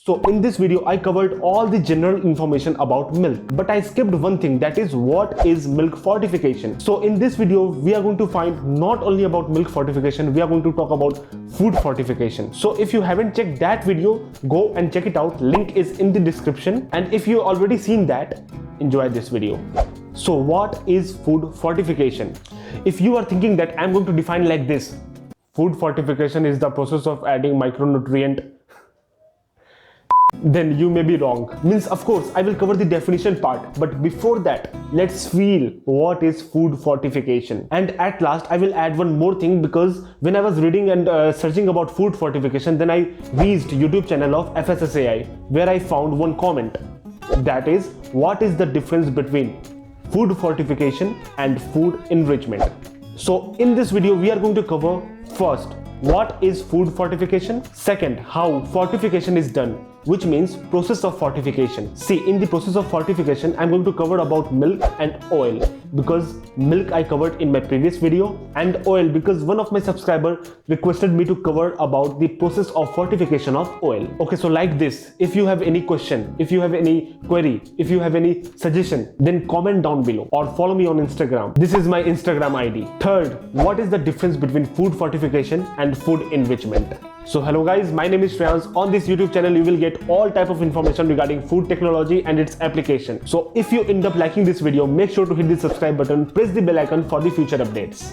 So in this video, I covered all the general information about milk, but I skipped one thing, that is what is milk fortification. So in this video, we are going to find not only about milk fortification, we are going to talk about food fortification. So if you haven't checked that video, go and check it out. Link is in the description. And if you already seen that, enjoy this video. So what is food fortification? If you are thinking that I'm going to define like this, food fortification is the process of adding micronutrient, then you may be wrong. Means, of course, I will cover the definition part, but before that, let's feel what is food fortification. And at last, I will add one more thing, because when I was reading and searching about food fortification, then I reached YouTube channel of FSSAI, where I found one comment. That is, what is the difference between food fortification and food enrichment? So in this video, we are going to cover first, what is food fortification? Second, how fortification is done, which means process of fortification. See, in the process of fortification, I'm going to cover about milk and oil, because milk I covered in my previous video, and oil because one of my subscribers requested me to cover about the process of fortification of oil. Okay, so like this, if you have any question, if you have any query, if you have any suggestion, then comment down below or follow me on Instagram. This is my Instagram ID. Third, what is the difference between food fortification and food enrichment? So hello guys, my name is Shreyans. On this YouTube channel, you will get all type of information regarding food technology and its application. So if you end up liking this video, make sure to hit the subscribe button, press the bell icon for the future updates.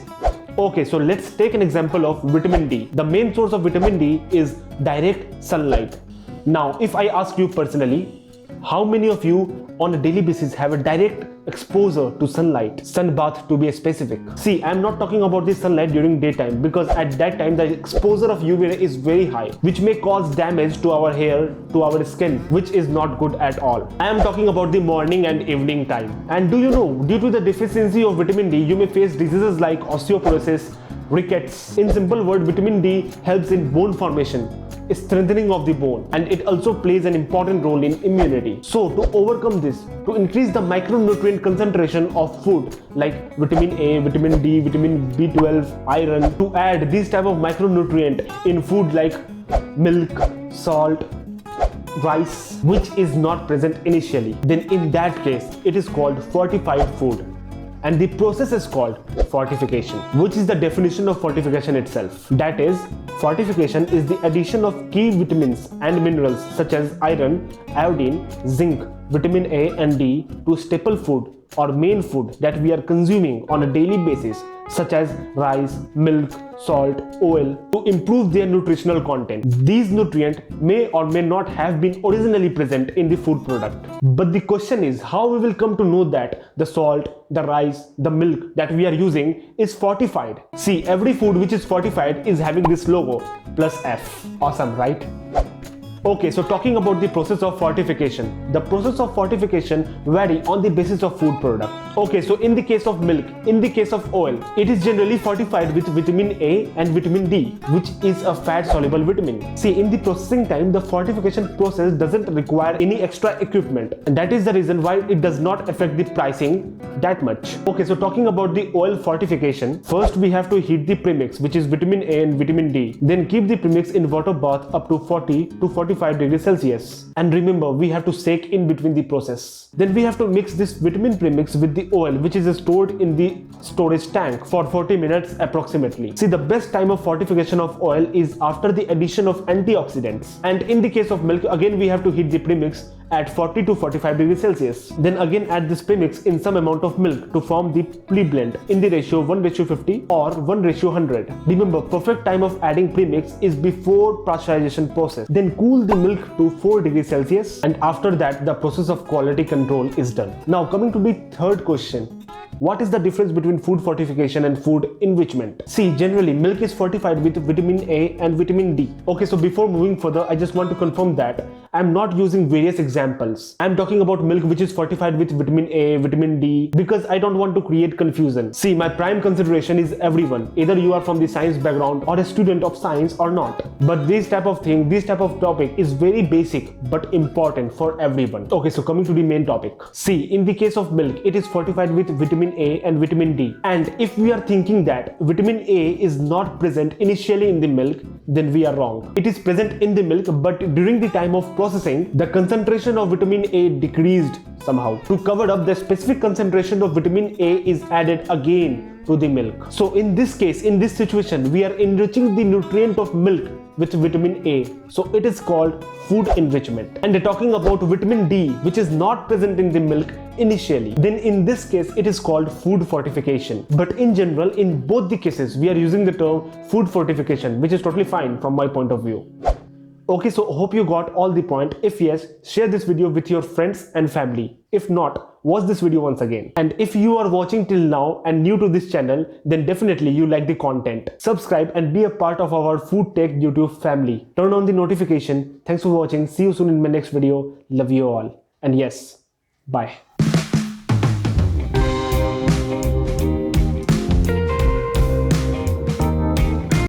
Okay, so let's take an example of vitamin D. The main source of vitamin D is direct sunlight. Now, if I ask you personally, how many of you on a daily basis have a direct exposure to sunlight, sun bath to be specific? See, I'm not talking about the sunlight during daytime, because at that time the exposure of UV ray is very high, which may cause damage to our hair, to our skin, which is not good at all. I am talking about the morning and evening time. And do you know, due to the deficiency of vitamin D, you may face diseases like osteoporosis, rickets. In simple word, vitamin D helps in bone formation, strengthening of the bone, and it also plays an important role in immunity. So to overcome this, to increase the micronutrient concentration of food like vitamin A, vitamin D, vitamin B12, iron, to add these type of micronutrient in food like milk, salt, rice, which is not present initially, then in that case it is called fortified food. And the process is called fortification, which is the definition of fortification itself. That is, fortification is the addition of key vitamins and minerals such as iron, iodine, zinc, vitamin A and D to staple food or main food that we are consuming on a daily basis, such as rice, milk, salt, oil, to improve their nutritional content. These nutrients may or may not have been originally present in the food product. But the question is, how we will come to know that the salt, the rice, the milk that we are using is fortified? See, every food which is fortified is having this logo plus F. Awesome, right? Okay, so talking about the process of fortification. The process of fortification vary on the basis of food product. Okay, so in the case of milk, in the case of oil, it is generally fortified with vitamin A and vitamin D, which is a fat soluble vitamin. See, in the processing time, the fortification process doesn't require any extra equipment, and that is the reason why it does not affect the pricing that much. Okay, so talking about the oil fortification, first we have to heat the premix, which is vitamin A and vitamin D. Then keep the premix in water bath up to 40 to 45 degrees Celsius. And remember, we have to shake in between the process. Then we have to mix this vitamin premix with the oil, which is stored in the storage tank for 40 minutes approximately. See, the best time of fortification of oil is after the addition of antioxidants. And in the case of milk, again we have to heat the premix at 40 to 45 degrees Celsius. Then again add this premix in some amount of milk to form the pre-blend in the ratio 1:50 or 1:100. Remember, perfect time of adding premix is before pasteurization process. Then cool the milk to 4 degrees Celsius, and after that the process of quality control is done. Now coming to the third question. What is the difference between food fortification and food enrichment? See, generally milk is fortified with vitamin A and vitamin D. Okay, so before moving further, I just want to confirm that I'm not using various examples. I'm talking about milk which is fortified with vitamin A, vitamin D, because I don't want to create confusion. See, my prime consideration is everyone, either you are from the science background or a student of science or not. But this type of thing, this type of topic is very basic but important for everyone. Okay, so coming to the main topic. See, in the case of milk, it is fortified with vitamin vitamin A and vitamin D. And if we are thinking that vitamin A is not present initially in the milk, then we are wrong. It is present in the milk, but during the time of processing, the concentration of vitamin A decreased somehow. To cover up, the specific concentration of vitamin A is added again to the milk. So in this case, in this situation, we are enriching the nutrient of milk with vitamin A. So it is called food enrichment. And talking about vitamin D, which is not present in the milk initially, then in this case it is called food fortification. But in general, in both the cases, we are using the term food fortification, which is totally fine from my point of view. Okay, so hope you got all the point. If yes, share this video with your friends and family. If not, watch this video once again. And if you are watching till now and new to this channel, then definitely you like the content. Subscribe and be a part of our Food Tech YouTube family. Turn on the notification. Thanks for watching. See you soon in my next video. Love you all. And yes, bye.